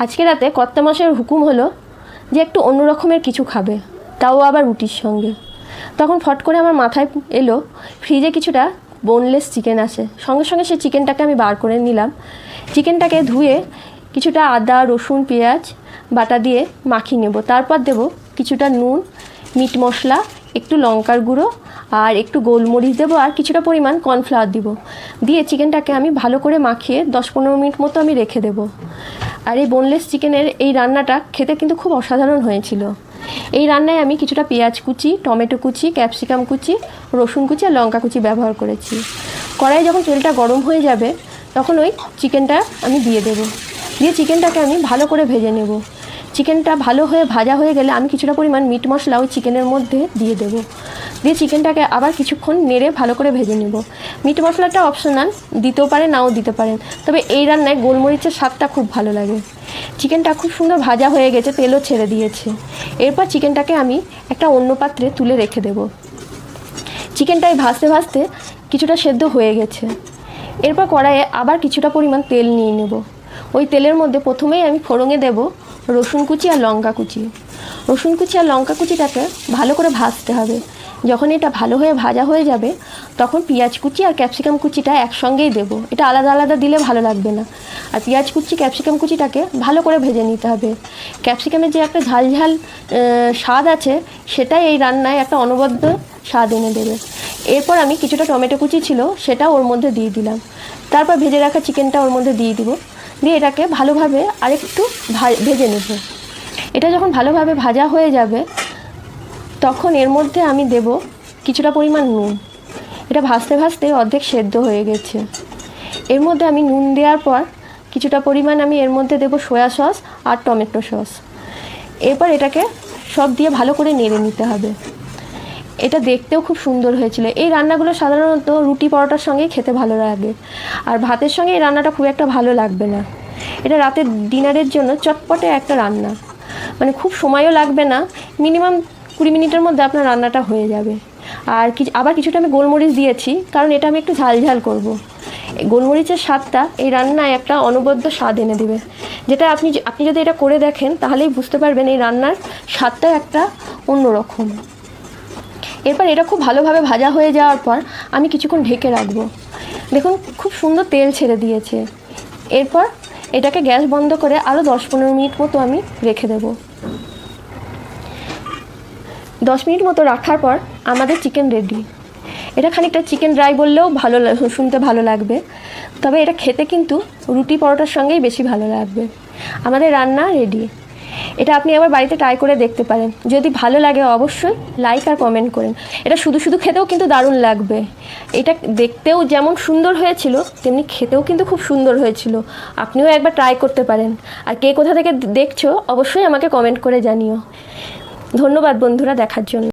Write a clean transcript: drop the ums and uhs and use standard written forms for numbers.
আজকে রাতে কর্তামশাইয়ের হুকুম হলো যে একটু অন্য রকমের কিছু খাবে, তাও আবার রুটির সঙ্গে। তখন ফট করে আমার মাথায় এলো ফ্রিজে কিছুটা বোনলেস চিকেন আছে। সঙ্গে সঙ্গে সেই চিকেনটাকে আমি বার করে নিলাম। চিকেনটাকে ধুয়ে কিছুটা আদা রসুন পেঁয়াজ বাটা দিয়ে মাখিয়ে নেব। তারপর দেব কিছুটা নুন, মিট মশলা, একটু লঙ্কার গুঁড়ো আর একটু গোলমরিচ দেবো আর কিছুটা পরিমাণ কর্নফ্লাওয়ার দিব। দিয়ে চিকেনটাকে আমি ভালো করে মাখিয়ে 10-15 মিনিট মতো আমি রেখে দেবো। আর এই বোনলেস চিকেনের এই রান্নাটা খেতে কিন্তু খুব অসাধারণ হয়েছিল। এই রান্নায় আমি কিছুটা পেঁয়াজ কুচি, টমেটো কুচি, ক্যাপসিকাম কুচি, রসুন কুচি আর লঙ্কা কুচি ব্যবহার করেছি। কড়াই যখন তেলটা গরম হয়ে যাবে তখন ওই চিকেনটা আমি দিয়ে দেবো। দিয়ে চিকেনটাকে আমি ভালো করে ভেজে নেব। চিকেনটা ভালো হয়ে ভাজা হয়ে গেলে আমি কিছুটা পরিমাণ মিট মশলা ওই চিকেনের মধ্যে দিয়ে দেবো। দিয়ে চিকেনটাকে আবার কিছুক্ষণ নেড়ে ভালো করে ভেজে নেব। মিট মশলাটা অপশনাল, দিতেও পারে নাও দিতে পারেন, তবে এই রান্নায় গোলমরিচের স্বাদটা খুব ভালো লাগে। চিকেনটা খুব সুন্দর ভাজা হয়ে গেছে, তেলও ছেড়ে দিয়েছে। এরপর চিকেনটাকে আমি একটা অন্য পাত্রে তুলে রেখে দেব। চিকেনটাই ভাজতে ভাজতে কিছুটা সেদ্ধ হয়ে গেছে। এরপর কড়াইয়ে আবার কিছুটা পরিমাণ তেল নিয়ে নেব। ওই তেলের মধ্যে প্রথমেই আমি ফোড়নে দেব রসুন কুচি আর লঙ্কা কুচি। রসুন কুচি আর লঙ্কা কুচিটাকে ভালো করে ভাজতে হবে। যখন এটা ভালো হয়ে ভাজা হয়ে যাবে তখন পেঁয়াজ কুচি আর ক্যাপসিকাম কুচিটা একসঙ্গেই দেব। এটা আলাদা আলাদা দিলে ভালো লাগবে না। আর পেঁয়াজ কুচি ক্যাপসিকাম কুচিটাকে ভালো করে ভেজে নিতে হবে। ক্যাপসিকামের যে একটা ঝাল ঝাল স্বাদ আছে সেটাই এই রান্নায় একটা অনবদ্য স্বাদ এনে দেবে। এরপর আমি কিছুটা টমেটো কুচি ছিল সেটা ওর মধ্যে দিয়ে দিলাম। তারপর ভেজে রাখা চিকেনটা ওর মধ্যে দিয়ে দিব। দিয়ে এটাকে ভালোভাবে আরেকটু ভেজে নেব। এটা যখন ভালোভাবে ভাজা হয়ে যাবে তখন এর মধ্যে আমি দেব কিছুটা পরিমাণ নুন। এটা ভাজতে ভাজতে অর্ধেক সেদ্ধ হয়ে গেছে। এর মধ্যে আমি নুন দেওয়ার পর কিছুটা পরিমাণ আমি এর মধ্যে দেব সয়া সস আর টমেটো সস। এরপর এটাকে সব দিয়ে ভালো করে নেড়ে নিতে হবে। এটা দেখতেও খুব সুন্দর হয়েছিল। এই রান্নাগুলো সাধারণত রুটি পরোটার সঙ্গেই খেতে ভালো লাগে, আর ভাতের সঙ্গে এই রান্নাটা খুব একটা ভালো লাগবে না। এটা রাতের ডিনারের জন্য চটপটে একটা রান্না, মানে খুব সময়ও লাগবে না, মিনিমাম 20 মিনিটের মধ্যে আপনার রান্নাটা হয়ে যাবে। আর আবার কিছুটা আমি গোলমরিচ দিয়েছি, কারণ এটা আমি একটু ঝাল ঝাল করবো। গোলমরিচের স্বাদটা এই রান্নায় একটা অনবদ্য স্বাদ এনে দেবে, যেটা আপনি যদি এটা করে দেখেন তাহলেই বুঝতে পারবেন এই রান্নার স্বাদটা একটা অন্যরকম। এরপর এটা খুব ভালোভাবে ভাজা হয়ে যাওয়ার পর আমি কিছুক্ষণ ঢেকে রাখবো। দেখুন খুব সুন্দর তেল ছেড়ে দিয়েছে। এরপর এটাকে গ্যাস বন্ধ করে আরও 10-15 মিনিট মতো আমি রেখে দেব। 10 মিনিট মতো রাখার পর আমাদের চিকেন রেডি। এটা খানিকটা চিকেন ড্রাই বললেও শুনতে ভালো লাগবে, তবে এটা খেতে কিন্তু রুটি পরোটার সঙ্গেই বেশি ভালো লাগবে। আমাদের রান্না রেডি। এটা আপনি আবার বাড়িতে ট্রাই করে দেখতে পারেন। যদি ভালো লাগে অবশ্যই লাইক আর কমেন্ট করেন। এটা শুধু শুধু খেতেও কিন্তু দারুণ লাগবে। এটা দেখতেও যেমন সুন্দর হয়েছিল তেমনি খেতেও কিন্তু খুব সুন্দর হয়েছিল। আপনিও একবার ট্রাই করতে পারেন। আর কে কোথা থেকে দেখছো অবশ্যই আমাকে কমেন্ট করে জানিও। ধন্যবাদ বন্ধুরা দেখার জন্য।